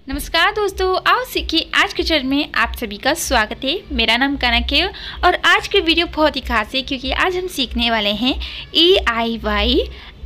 नमस्कार दोस्तों, आओ सीखिए आज के चरण में आप सभी का स्वागत है। मेरा नाम कनक है और आज की वीडियो बहुत ही खास है क्योंकि आज हम सीखने वाले हैं EIY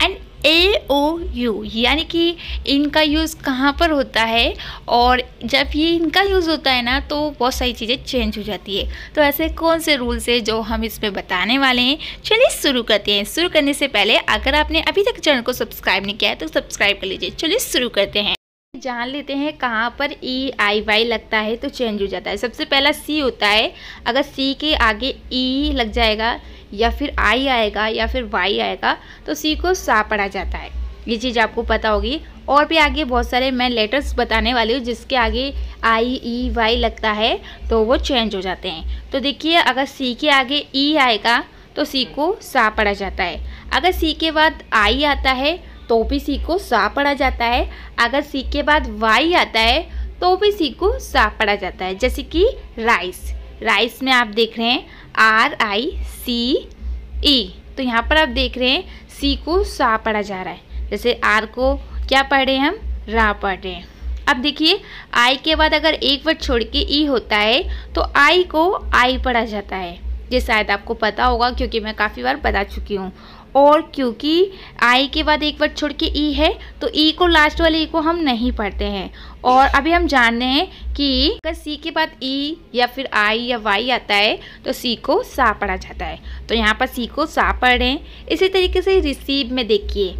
एंड AOU, यानी कि इनका यूज़ कहाँ पर होता है और जब ये इनका यूज़ होता है ना तो बहुत सारी चीज़ें चेंज हो जाती है। तो ऐसे कौन से रूल्स है जो हम इसमें बताने वाले हैं, चलिए शुरू करते हैं। शुरू करने से पहले अगर आपने अभी तक चैनल को सब्सक्राइब नहीं किया है तो सब्सक्राइब कर लीजिए। चलिए शुरू करते हैं। जान लेते हैं कहाँ पर EIY लगता है तो चेंज हो जाता है। सबसे पहला C होता है, अगर C के आगे E लग जाएगा या फिर I आएगा या फिर Y आएगा तो C को सा पढ़ा जाता है। ये चीज़ आपको पता होगी। और भी आगे बहुत सारे मैं लेटर्स बताने वाली हूँ जिसके आगे IEY लगता है तो वो चेंज हो जाते हैं। तो देखिए, अगर C के आगे E आएगा तो C को सा पढ़ा जाता है। अगर C के बाद I आता है तो भी C को सा पढ़ा जाता है। अगर C के बाद Y आता है तो भी C को सा पढ़ा जाता है। जैसे कि राइस में आप देख रहे हैं RICE, तो यहाँ पर आप देख रहे हैं C को सा पढ़ा जा रहा है। जैसे R को क्या पढ़ रहे हैं हम, रा पढ़ रहे हैं। अब देखिए, I के बाद अगर एक वर्ड छोड़ के E होता है तो I को I पढ़ा जाता है। ये शायद आपको पता होगा क्योंकि मैं काफ़ी बार बता चुकी हूँ। और क्योंकि I के बाद एक वर्ड छोड़ के E है तो E को, लास्ट वाले E को हम नहीं पढ़ते हैं। और अभी हम जान रहे हैं कि अगर C के बाद E या फिर I या Y आता है तो C को सा पढ़ा जाता है। तो यहाँ पर C को सा पढ़ रहे हैं। इसी तरीके से रिसीव में देखिए,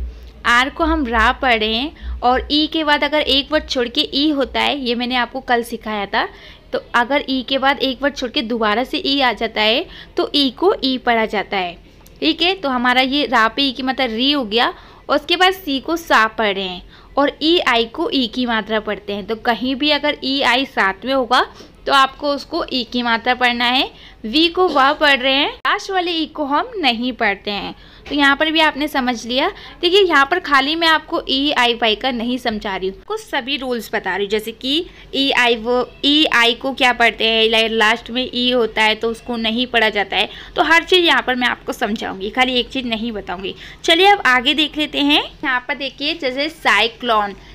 R को हम रा पढ़ रहे हैं और E के बाद अगर एक वर्ड छोड़ के E होता है, ये मैंने आपको कल सिखाया था। तो अगर E के बाद एक वर्ड छोड़ के दोबारा से E आ जाता है तो E को E पढ़ा जाता है। ठीक है, तो हमारा ये रा पे ई की मात्रा री हो गया। और उसके बाद सी को सा पढ़ रहे हैं और EI को ई की मात्रा पढ़ते हैं। तो कहीं भी अगर EI साथ में होगा तो आपको उसको ई की मात्रा पढ़ना है। वी को वाह पढ़ रहे हैं, लास्ट वाले ई को हम नहीं पढ़ते हैं। तो यहाँ पर भी आपने समझ लिया। देखिए, यहाँ पर खाली मैं आपको EIY का नहीं समझा रही हूँ, कुछ सभी रूल्स बता रही हूँ। जैसे कि EI को क्या पढ़ते हैं, लास्ट में E होता है तो उसको नहीं पढ़ा जाता है। तो हर चीज़ यहाँ पर मैं आपको समझाऊंगी, खाली एक चीज़ नहीं बताऊंगी। चलिए अब आगे देख लेते हैं। यहाँ पर देखिए, जैसे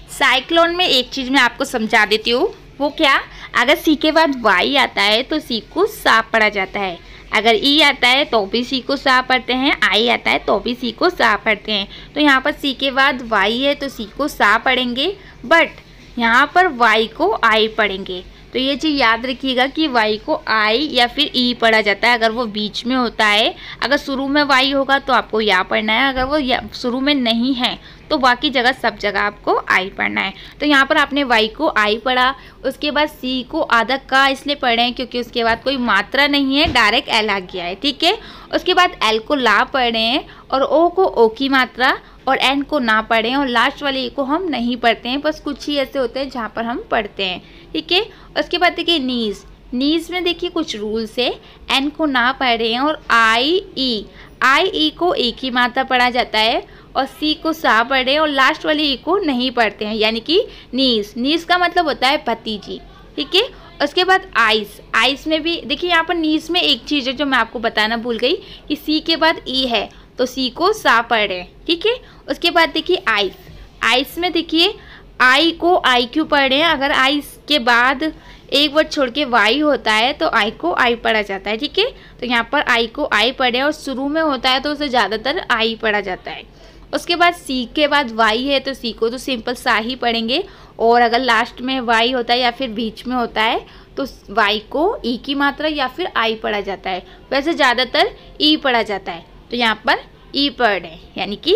साइक्लोन में एक चीज़ मैं आपको समझा देती हूँ। वो क्या, अगर C के बाद Y आता है तो C को सा पढ़ा जाता है। अगर E आता है तो भी C को सा पढ़ते हैं, I आता है तो भी C को सा पढ़ते हैं। तो यहाँ पर C के बाद Y है तो C को सा पढ़ेंगे, बट यहाँ पर Y को I पढ़ेंगे। तो ये चीज़ याद रखिएगा कि Y को I या फिर E पढ़ा जाता है अगर वो बीच में होता है। अगर शुरू में Y होगा तो आपको या पढ़ना है, अगर वो शुरू में नहीं है तो बाकी जगह सब जगह आपको I पढ़ना है। तो यहाँ पर आपने Y को I पढ़ा, उसके बाद C को आधा का इसलिए पढ़े हैं क्योंकि उसके बाद कोई मात्रा नहीं है, डायरेक्ट L आ गया है। ठीक है, उसके बाद L को ला पढ़े हैं और O को O की मात्रा और N को ना पढ़ें और लास्ट वाले E को हम नहीं पढ़ते हैं। बस कुछ ही ऐसे होते हैं जहाँ पर हम पढ़ते हैं। ठीक है, उसके बाद देखिए नीज में देखिए कुछ रूल्स है। N को ना पढ़े हैं और I E को एक ही मात्रा पढ़ा जाता है और C को सा पढ़े और लास्ट वाले E को नहीं पढ़ते हैं, यानी कि नीज का मतलब होता है भतीजी। ठीक है, उसके बाद आइस में भी देखिए, यहाँ पर नीज में एक चीज़ है जो मैं आपको बताना भूल गई कि C के बाद E है तो C को सा पढ़ रहे हैं। ठीक है, उसके बाद देखिए आइस में देखिए I को I क्यों पढ़ रहे हैं, अगर I के बाद एक वर्ड छोड़ के Y होता है तो I को I पढ़ा जाता है। ठीक है, तो यहाँ पर I को I पढ़े और शुरू में होता है तो उसे ज़्यादातर I पढ़ा जाता है। उसके बाद C के बाद Y है तो C को तो सिंपल सा ही पढ़ेंगे और अगर लास्ट में Y होता है या फिर बीच में होता है तो Y को E की मात्रा या फिर I पढ़ा जाता है। वैसे ज़्यादातर E पढ़ा जाता है, तो यहाँ पर E पढ़ रहे हैं, यानी कि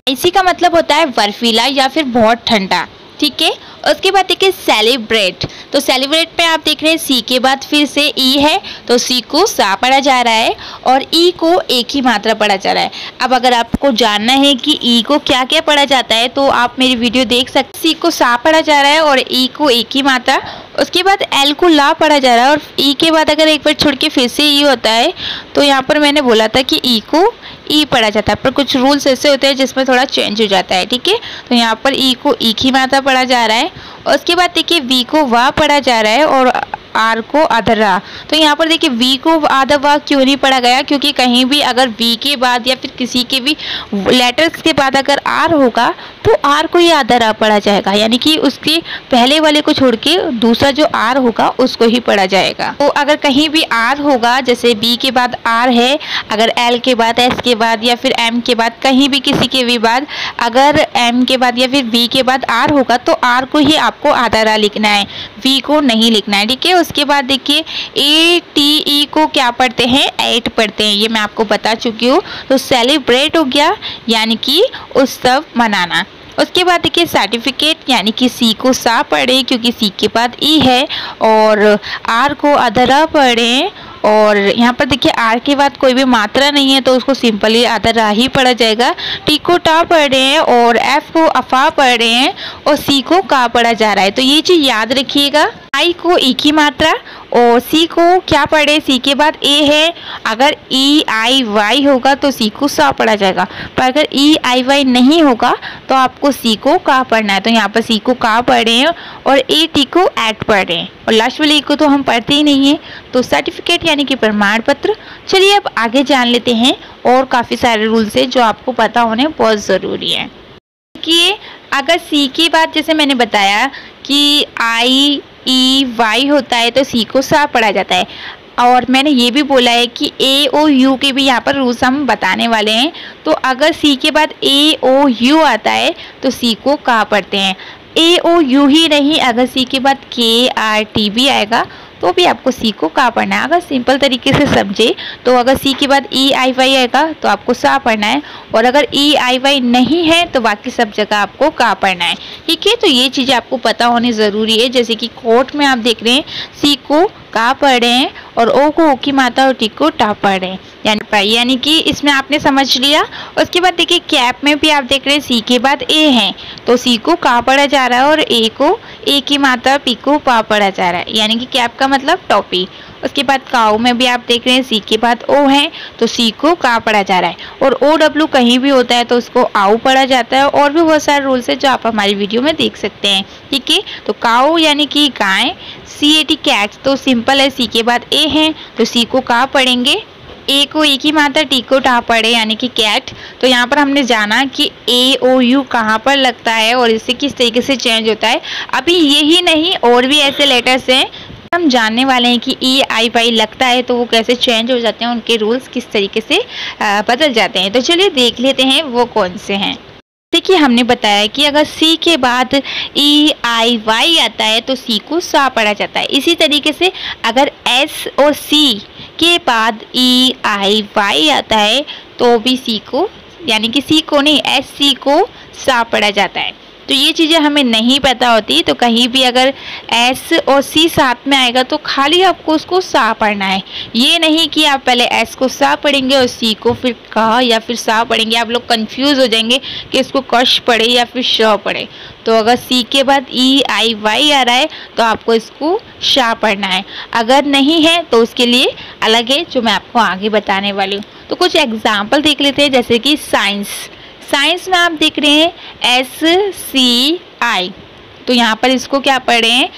IC का मतलब होता है बर्फीला या फिर बहुत ठंडा। ठीक है, उसके बाद देखिए सेलिब्रेट, तो सेलिब्रेट पे आप देख रहे हैं C के बाद फिर से E है तो C को सा पढ़ा जा रहा है और E को एक ही मात्रा पढ़ा जा रहा है। अब अगर आपको जानना है कि E को क्या क्या पढ़ा जाता है तो आप मेरी वीडियो देख सकते। C को सा पढ़ा जा रहा है और E को एक ही मात्रा, उसके बाद L को ला पढ़ा जा रहा है और E के बाद अगर एक बार छोड़ के फिर से E होता है तो यहाँ पर मैंने बोला था कि E को E पढ़ा जाता है, पर कुछ रूल्स ऐसे होते हैं जिसमें थोड़ा चेंज हो जाता है। ठीक है, तो यहाँ पर E को एक ही मात्रा पढ़ा जा रहा है। और उसके बाद देखिए V को वाह पढ़ा जा रहा है और आर को अधरा। तो यहाँ पर देखिए वी को आधा वाक क्यों नहीं पढ़ा गया, क्योंकि कहीं भी अगर वी के बाद या फिर किसी के भी लेटर्स के बाद अगर आर होगा तो आर को ही आधा रा पढ़ा जाएगा, यानी कि उसके पहले वाले को छोड़ के दूसरा जो आर होगा उसको ही पढ़ा जाएगा। तो अगर कहीं भी आर होगा, जैसे बी के बाद आर है, अगर एल के बाद, एस के बाद या फिर एम के बाद, कहीं भी किसी के भी बाद अगर एम के बाद या फिर बी के बाद आर होगा तो आर को ही आपको आधा रा लिखना है, वी को नहीं लिखना है, ठीक है। उसके बाद देखिए ए टी ई को क्या पढ़ते हैं, एट पढ़ते हैं, ये मैं आपको बता चुकी हूँ। तो सेलिब्रेट हो गया, यानी कि उत्सव मनाना। उसके बाद देखिए सर्टिफिकेट, यानी कि सी को सा पढ़े क्योंकि सी के बाद ई है, और आर को अधरा पढ़े, और यहाँ पर देखिए आर के बाद कोई भी मात्रा नहीं है तो उसको सिंपली अधरा ही पढ़ा जाएगा। टी को टा पढ़े हैं और एफ को अफा पढ़े हैं और सी को का पढ़ा जा रहा है। तो ये चीज़ याद रखिएगा। आई को ई की मात्रा और सी को क्या पढ़े, सी के बाद ए है, अगर ई आई वाई होगा तो सी को सा पढ़ा जाएगा, पर अगर ई आई वाई नहीं होगा तो आपको सी को का पढ़ना है। तो यहाँ पर सी को का पढ़े हैं और ए टी को एट पढ़े हैं, और लास्ट वाले को तो हम पढ़ते ही नहीं है। तो सर्टिफिकेट यानी कि प्रमाण पत्र। चलिए अब आगे जान लेते हैं, और काफ़ी सारे रूल्स है जो आपको पता होने बहुत ज़रूरी है। देखिए अगर सी के बाद जैसे मैंने बताया कि आई ई वाई होता है तो सी को सा पढ़ा जाता है, और मैंने ये भी बोला है कि ए ओ यू के भी यहाँ पर रूल्स हम बताने वाले हैं। तो अगर सी के बाद ए ओ यू आता है तो सी को का पढ़ते हैं। ए ओ यू ही नहीं, अगर सी के बाद के आर टी भी आएगा तो भी आपको सी को का पढ़ना है। अगर सिंपल तरीके से समझे तो अगर सी के बाद ई आई वाई आएगा तो आपको सा पढ़ना है, और अगर ई आई वाई नहीं है तो बाकी सब जगह आपको का पढ़ना है, ठीक है। तो ये चीज़ें आपको पता होनी ज़रूरी है। जैसे कि कोर्ट में आप देख रहे हैं सी को का पढ़े हैं और ओ को ओ की मात्रा और टी को टा पढ़े हैं, यानी कि इसमें आपने समझ लिया। उसके बाद देखिए कैप में भी आप देख रहे हैं सी के बाद ए है तो सी को का पढ़ा जा रहा है और ए को ए की मात्रा पी को पा पढ़ा जा रहा है, यानी कि कैप का मतलब टोपी। उसके बाद काऊ में भी आप देख रहे हैं सी के बाद ओ है तो सी को का पढ़ा जा रहा है, और ओ डब्ल्यू कहीं भी होता है तो उसको आऊ पढ़ा जाता है। और भी बहुत सारे रूल्स है जो आप हमारी वीडियो में देख सकते हैं, ठीक है। तो काऊ यानी कि गाय, सी ए टी कैट, तो सिंपल है, सी के बाद ए है तो सी को का पढ़ेंगे, ए को ए की मात्रा, टी को टा पढ़े यानी कि कैट। तो यहाँ पर हमने जाना कि ए ओ यू कहाँ पर लगता है और इससे किस तरीके से चेंज होता है। अभी यही नहीं और भी ऐसे लेटर्स हैं हम जानने वाले हैं कि ई आई वाई लगता है तो वो कैसे चेंज हो जाते हैं, उनके रूल्स किस तरीके से बदल जाते हैं। तो चलिए देख लेते हैं वो कौन से हैं। देखिए हमने बताया कि अगर सी के बाद ई आई वाई आता है तो सी को सा पढ़ा जाता है। इसी तरीके से अगर एस और सी के बाद ई आई वाई आता है तो भी सी को, यानी कि सी को नहीं एस सी को सा पढ़ा जाता है। तो ये चीज़ें हमें नहीं पता होती, तो कहीं भी अगर एस और सी साथ में आएगा तो खाली आपको उसको सा पढ़ना है। ये नहीं कि आप पहले एस को सा पढ़ेंगे और सी को फिर का या फिर सा पढ़ेंगे, आप लोग कंफ्यूज हो जाएंगे कि इसको कश पढ़े या फिर श पढ़े। तो अगर सी के बाद ई आई वाई आ रहा है तो आपको इसको शा पढ़ना है, अगर नहीं है तो उसके लिए अलग है जो मैं आपको आगे बताने वाली हूँ। तो कुछ एग्जाम्पल देख लेते हैं, जैसे कि साइंस में आप देख रहे हैं एस सी आई, तो यहाँ पर इसको क्या पढ़े हैं,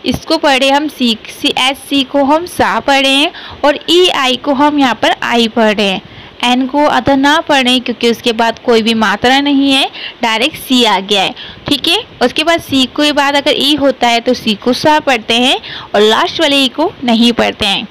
इसको पढ़े हम सी एस सी को हम सा पढ़े हैं और ई आई को हम यहाँ पर आई पढ़े हैं। एन को अदर ना पढ़ें क्योंकि उसके बाद कोई भी मात्रा नहीं है, डायरेक्ट सी आ गया है, ठीक है। उसके बाद सी के बाद अगर ई होता है तो सी को सा पढ़ते हैं और लास्ट वाले ई को नहीं पढ़ते हैं।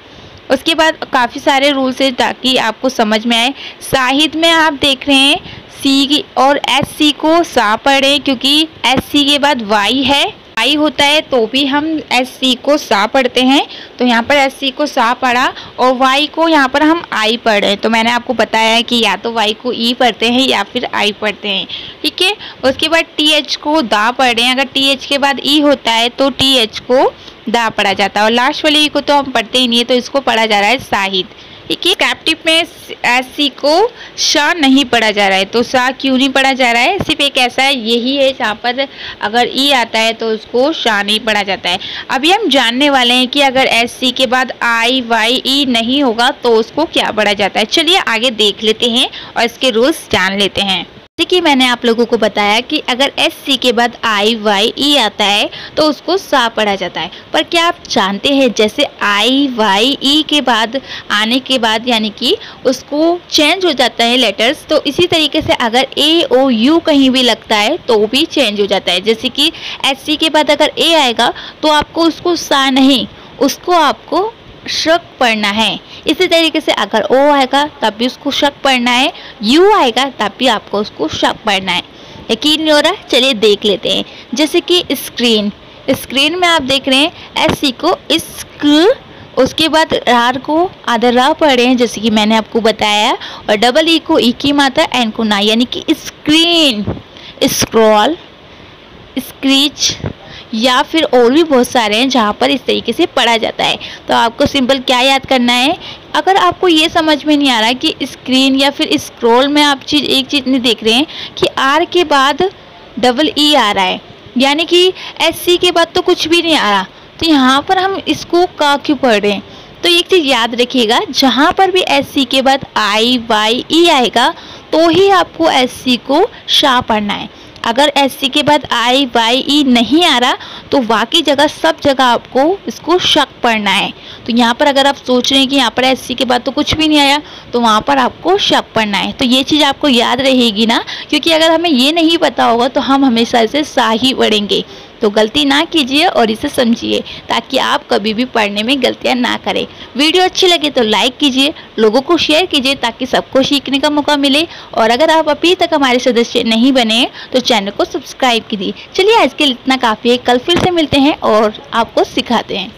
उसके बाद काफ़ी सारे रूल्स है ताकि आपको समझ में आए। साहित्य में आप देख रहे हैं सी और एस सी को सा पढ़े क्योंकि एस सी के बाद वाई है, आई होता है तो भी हम एस सी को सा पढ़ते हैं। तो यहाँ पर एस सी को सा पढ़ा और वाई को यहाँ पर हम आई पढ़े। तो मैंने आपको बताया है कि या तो वाई को ई पढ़ते हैं या फिर आई पढ़ते हैं, ठीक है। उसके बाद टी एच को दा पढ़े, अगर टी एच के बाद ई होता है तो टी एच को दा पढ़ा जाता है और लास्ट वाले ई को तो हम पढ़ते ही नहीं है तो इसको पढ़ा जा रहा है साहित्य, ठीक है। कैप्टिव में एस सी को शाह नहीं पढ़ा जा रहा है, तो शाह क्यों नहीं पढ़ा जा रहा है, सिर्फ एक ऐसा है यही है जहाँ पर अगर ई आता है तो उसको शाह नहीं पढ़ा जाता है। अभी हम जानने वाले हैं कि अगर एस सी के बाद आई वाई ई नहीं होगा तो उसको क्या पढ़ा जाता है। चलिए आगे देख लेते हैं और इसके रूल्स जान लेते हैं। जैसे कि मैंने आप लोगों को बताया कि अगर एस सी के बाद आई वाई ई आता है तो उसको सा पढ़ा जाता है। पर क्या आप जानते हैं जैसे आई वाई ई के बाद आने के बाद यानी कि उसको चेंज हो जाता है लेटर्स, तो इसी तरीके से अगर ए ओ यू कहीं भी लगता है तो भी चेंज हो जाता है। जैसे कि एस सी के बाद अगर ए आएगा तो आपको उसको सा नहीं, उसको आपको शक पढ़ना है। इसी तरीके से अगर ओ आएगा तब भी उसको शक पढ़ना है, यू आएगा तब भी आपको उसको शक पढ़ना है। यकीन नहीं हो रहा, चलिए देख लेते हैं। जैसे कि स्क्रीन, स्क्रीन में आप देख रहे हैं एस सी को इस्क, उसके बाद आर को आधा रा पढ़े हैं जैसे कि मैंने आपको बताया, और डबल ई को ई की मात्रा, एन को ना, यानी कि स्क्रीन, स्क्रॉल, स्क्रीच, या फिर और भी बहुत सारे हैं जहाँ पर इस तरीके से पढ़ा जाता है। तो आपको सिंपल क्या याद करना है, अगर आपको ये समझ में नहीं आ रहा कि स्क्रीन या फिर स्क्रॉल में आप एक चीज़ नहीं देख रहे हैं कि आर के बाद डबल ई आ रहा है, यानी कि एस सी के बाद तो कुछ भी नहीं आ रहा, तो यहाँ पर हम इसको का क्यों पढ़ रहे हैं। तो एक चीज़ याद रखिएगा, जहाँ पर भी एस सी के बाद आई वाई ई आएगा तो ही आपको एस सी को शा पढ़ना है। अगर एस सी के बाद आई वाई ई नहीं आ रहा तो बाकी जगह सब जगह आपको इसको शक पढ़ना है। तो यहाँ पर अगर आप सोच रहे हैं कि यहाँ पर एस सी के बाद तो कुछ भी नहीं आया तो वहाँ पर आपको शक पढ़ना है। तो ये चीज़ आपको याद रहेगी ना, क्योंकि अगर हमें ये नहीं पता होगा तो हम हमेशा इसे सा ही पढ़ेंगे। तो गलती ना कीजिए और इसे समझिए ताकि आप कभी भी पढ़ने में गलतियां ना करें। वीडियो अच्छी लगे तो लाइक कीजिए, लोगों को शेयर कीजिए ताकि सबको सीखने का मौका मिले, और अगर आप अभी तक हमारे सदस्य नहीं बने तो चैनल को सब्सक्राइब कीजिए। चलिए आज के लिए इतना काफ़ी है, कल फिर से मिलते हैं और आपको सिखाते हैं।